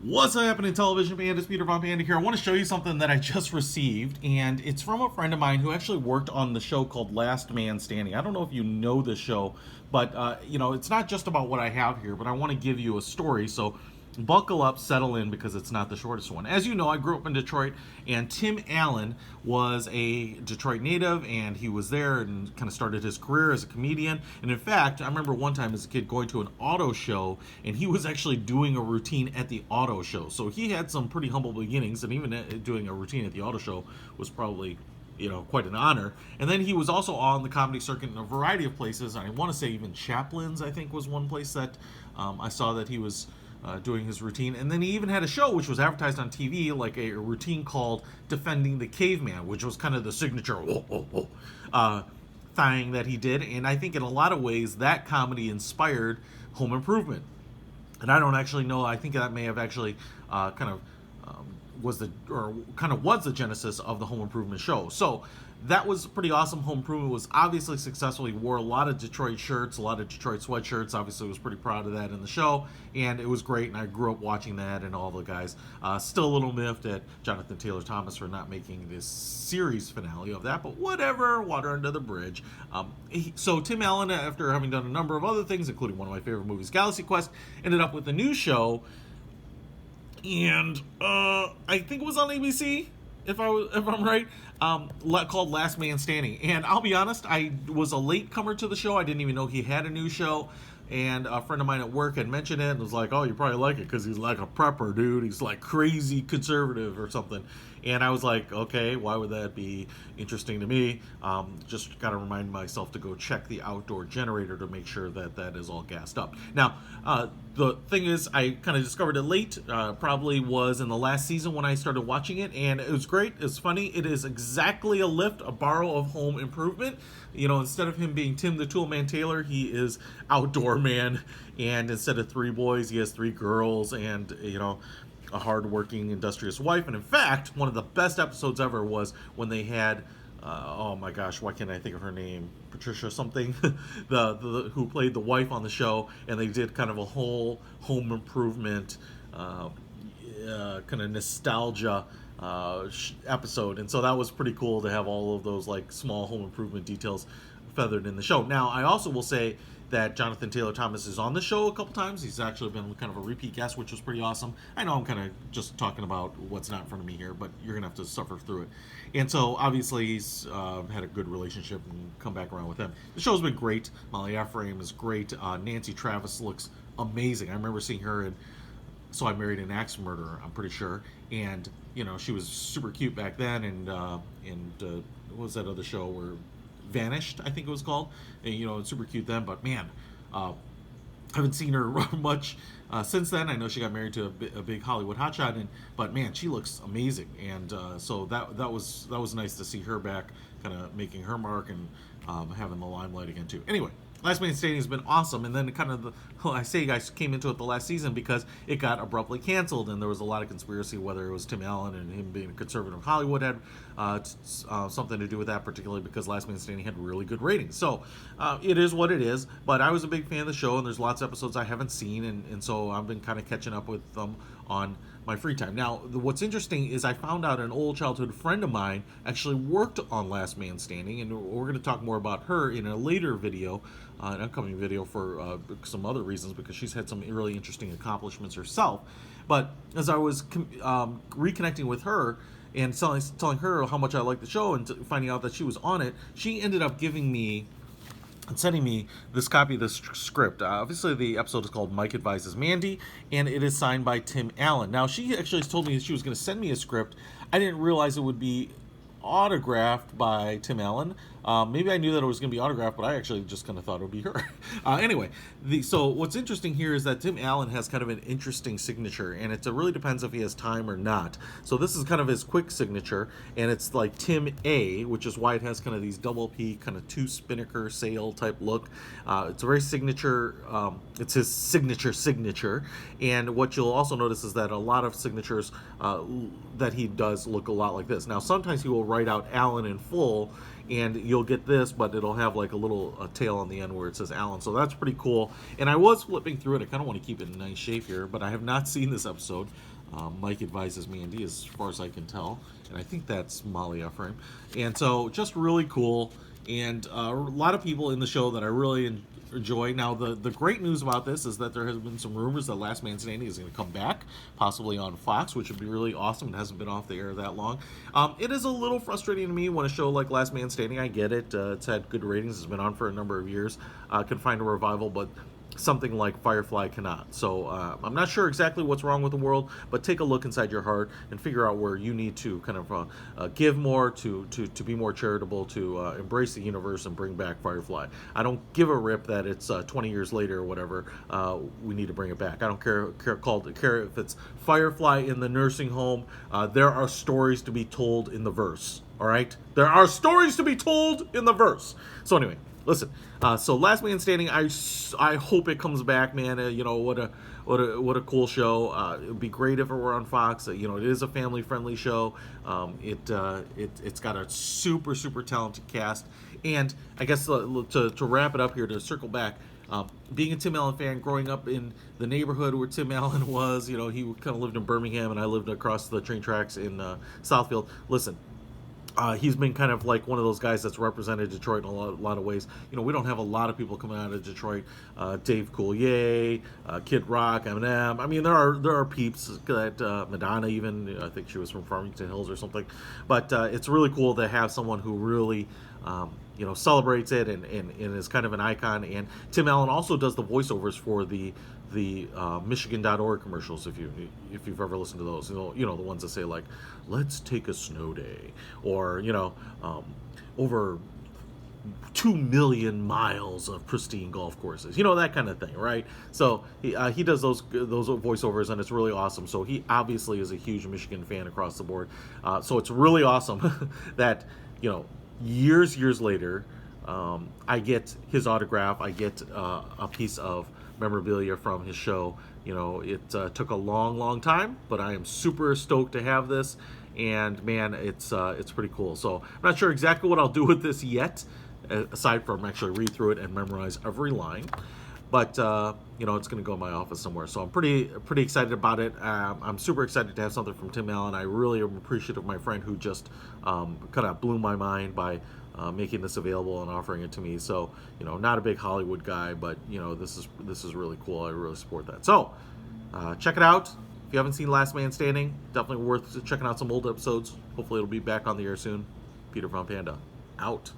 What's happening, television fans? It's Peter Von Panda here. I want to show you something that I just received, and it's from a friend of mine who actually worked on the show called Last Man Standing. I don't know if you know this show, but it's not just about what I have here, but I want to give you a story. So buckle up, settle in, because it's not the shortest one. As you know, I grew up in Detroit, and Tim Allen was a Detroit native, and he was there and kind of started his career as a comedian. And in fact, I remember one time as a kid going to an auto show, and he was actually doing a routine at the auto show. So he had some pretty humble beginnings, and even doing a routine at the auto show was probably quite an honor. And then he was also on the comedy circuit in a variety of places. I want to say even Chaplin's, I think, was one place that I saw that he was doing his routine. And then he even had a show which was advertised on TV, like a routine called Defending the Caveman, which was kind of the signature thing that he did. And I think in a lot of ways that comedy inspired Home Improvement. And I don't actually know, I think that may have actually was the genesis of the Home Improvement show. So that was pretty awesome. Home Improvement was obviously successful. He wore a lot of Detroit shirts, a lot of Detroit sweatshirts. Obviously was pretty proud of that in the show, and it was great, and I grew up watching that and all the guys. Still a little miffed at Jonathan Taylor Thomas for not making this series finale of that, but whatever, water under the bridge. So Tim Allen, after having done a number of other things, including one of my favorite movies, Galaxy Quest, ended up with a new show, and I think it was on ABC, if I'm right, called Last Man Standing. And I'll be honest, I was a late comer to the show. I didn't even know he had a new show. And a friend of mine at work had mentioned it and was like, "Oh, you probably like it because he's like a prepper, dude. He's like crazy conservative or something." And I was like, "Okay, why would that be interesting to me?" Just got to remind myself to go check the outdoor generator to make sure that that is all gassed up. Now, the thing is, I kind of discovered it late. Probably was in the last season when I started watching it, and it was great. It's funny. It is exactly a lift, a borrow of Home Improvement. Instead of him being Tim the Toolman Taylor, he is Outdoor Man, and instead of three boys, he has three girls, and a hardworking, industrious wife. And in fact, one of the best episodes ever was when they had, oh my gosh, why can't I think of her name? Patricia something, the who played the wife on the show, and they did kind of a whole Home Improvement kind of nostalgia episode. And so that was pretty cool to have all of those like small Home Improvement details feathered in the show. Now, I also will say that Jonathan Taylor Thomas is on the show a couple times. He's actually been kind of a repeat guest, which was pretty awesome. I know I'm kind of just talking about what's not in front of me here, but you're going to have to suffer through it. And so, obviously, he's had a good relationship and come back around with him. The show's been great. Molly Ephraim is great. Nancy Travis looks amazing. I remember seeing her in So I Married an Axe Murderer, I'm pretty sure. And, she was super cute back then. And what was that other show where Vanished, I think it was called. And, super cute then, but man, I haven't seen her much since then. I know she got married to a big Hollywood hotshot, but man, she looks amazing. And so that was nice to see her back, kind of making her mark and having the limelight again too. Anyway, Last Man Standing has been awesome, and then I say guys came into it the last season because it got abruptly canceled, and there was a lot of conspiracy whether it was Tim Allen and him being a conservative Hollywood had something to do with that, particularly because Last Man Standing had really good ratings. So it is what it is, but I was a big fan of the show, and there's lots of episodes I haven't seen, and so I've been kind of catching up with them on my free time. Now, what's interesting is I found out an old childhood friend of mine actually worked on Last Man Standing, and we're going to talk more about her in a later video, an upcoming video for some other reasons, because she's had some really interesting accomplishments herself. But as I was reconnecting with her and telling her how much I liked the show and finding out that she was on it, she ended up giving me and sending me this copy of the script. Obviously, the episode is called Mike Advises Mandy, and it is signed by Tim Allen. Now, she actually told me that she was going to send me a script. I didn't realize it would be autographed by Tim Allen. Maybe I knew that it was going to be autographed, but I actually just kind of thought it would be her. Anyway, so what's interesting here is that Tim Allen has kind of an interesting signature, and it really depends if he has time or not. So this is kind of his quick signature, and it's like Tim A, which is why it has kind of these double P, kind of two spinnaker sail type look. It's a very signature, it's his signature, and what you'll also notice is that a lot of signatures that he does look a lot like this. Now, sometimes he will write out Allen in full, and you'll get this, but it'll have like a little tail on the end where it says Alan. So that's pretty cool. And I was flipping through it. I kind of want to keep it in nice shape here, but I have not seen this episode. Mike advises Mandy, as far as I can tell, and I think that's Molly Ephraim. And so just really cool, and a lot of people in the show that I really enjoy. Now, the great news about this is that there has been some rumors that Last Man Standing is going to come back, possibly on Fox, which would be really awesome. It hasn't been off the air that long. It is a little frustrating to me when a show like Last Man Standing, I get it, it's had good ratings, it's been on for a number of years, can find a revival, but something like Firefly cannot. So I'm not sure exactly what's wrong with the world, but take a look inside your heart and figure out where you need to kind of give more, to be more charitable, to embrace the universe and bring back Firefly. I don't give a rip that it's 20 years later or whatever. We need to bring it back. I don't care if it's Firefly in the nursing home. There are stories to be told in the verse. All right, there are stories to be told in the verse. So anyway, listen. So Last Man Standing, I hope it comes back, man. What a cool show. It would be great if it were on Fox. It is a family friendly show. It's got a super talented cast. And I guess to wrap it up here, to circle back, being a Tim Allen fan, growing up in the neighborhood where Tim Allen was, he kind of lived in Birmingham, and I lived across the train tracks in Southfield. Listen. He's been kind of like one of those guys that's represented Detroit in a lot of ways. We don't have a lot of people coming out of Detroit. Dave Coulier, Kid Rock, Eminem. I mean, there are peeps that Madonna even. I think she was from Farmington Hills or something. But it's really cool to have someone who really celebrates it and is kind of an icon. And Tim Allen also does the voiceovers for the Michigan.org commercials, if you've ever listened to those, the ones that say like, let's take a snow day, or over 2 million miles of pristine golf courses, that kind of thing, right? So he does those voiceovers, and it's really awesome. So he obviously is a huge Michigan fan across the board. So it's really awesome that years later, I get his autograph. I get a piece of memorabilia from his show. It took a long time, but I am super stoked to have this, and man, it's pretty cool. So I'm not sure exactly what I'll do with this yet, aside from actually read through it and memorize every line. But it's going to go in my office somewhere. So I'm pretty excited about it. I'm super excited to have something from Tim Allen. I really am appreciative of my friend who just kind of blew my mind by making this available and offering it to me. So not a big Hollywood guy, but this is really cool. I really support that. So check it out. If you haven't seen Last Man Standing, definitely worth checking out some old episodes. Hopefully it'll be back on the air soon. Peter von Panda, out.